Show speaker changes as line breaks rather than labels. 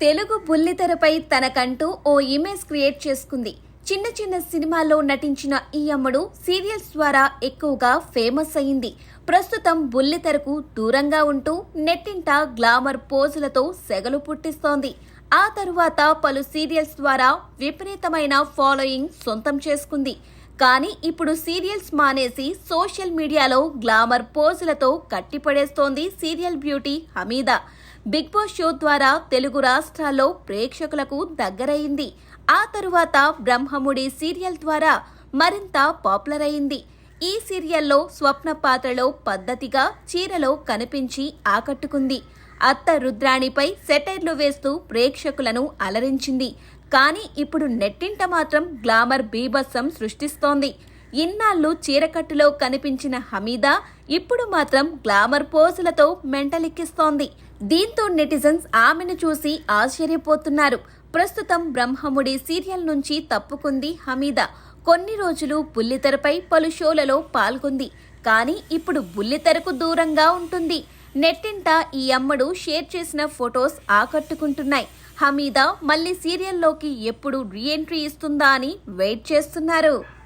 తెలుగు బుల్లితెరపై తనకంటూ ఓ image create చేసుకుంది. చిన్న చిన్న సినిమాల్లో నటించిన ఈ అమ్మడు సీరియల్స్ ద్వారా ఎక్కువగా ఫేమస్ అయింది. ప్రస్తుతం బుల్లితెరకు దూరంగా ఉంటూ నెట్టింట గ్లామర్ పోజులతో సెగలు పుట్టిస్తోంది. ఆ తరువాత పలు సీరియల్స్ ద్వారా విపరీతమైన ఫాలోయింగ్ సొంతం చేసుకుంది. కానీ ఇప్పుడు సీరియల్స్ మానేసి సోషల్ మీడియాలో గ్లామర్ పోజులతో కట్టిపడేస్తోంది serial beauty Hameeda. Bigg Boss show ద్వారా తెలుగు రాష్ట్రాల్లో ప్రేక్షకులకు దగ్గరయింది. ఆ తరువాత బ్రహ్మముడి సీరియల్ ద్వారా మరింత పాపులర్ అయింది. ఈ సీరియల్లో స్వప్న పాత్రలో పద్ధతిగా చీరలో కనిపించి ఆకట్టుకుంది. అత్త రుద్రాణిపై సెటైర్లు వేస్తూ ప్రేక్షకులను అలరించింది. కానీ ఇప్పుడు నెట్టింట మాత్రం గ్లామర్ బీభత్సం సృష్టిస్తోంది. ఇన్నాళ్లు చీరకట్టులో కనిపించిన హమీదా ఇప్పుడు మాత్రం గ్లామర్ పోజులతో మెంటలెక్కిస్తోంది. దీంతో నెటిజన్స్ ఆమెను చూసి ఆశ్చర్యపోతున్నారు. ప్రస్తుతం బ్రహ్మముడి సీరియల్ నుంచి తప్పుకుంది హమీదా. కొన్ని రోజులు బుల్లితెరపై పలు షోలలో పాల్గొంది. కానీ ఇప్పుడు బుల్లితెరకు దూరంగా ఉంటుంది. నెట్టింట ఈ అమ్మడు షేర్ చేసిన ఫొటోస్ ఆకట్టుకుంటున్నాయి. హమీదా మళ్ళీ సీరియల్లోకి ఎప్పుడు రీ ఎంట్రీ ఇస్తుందా అని వెయిట్ చేస్తున్నారు.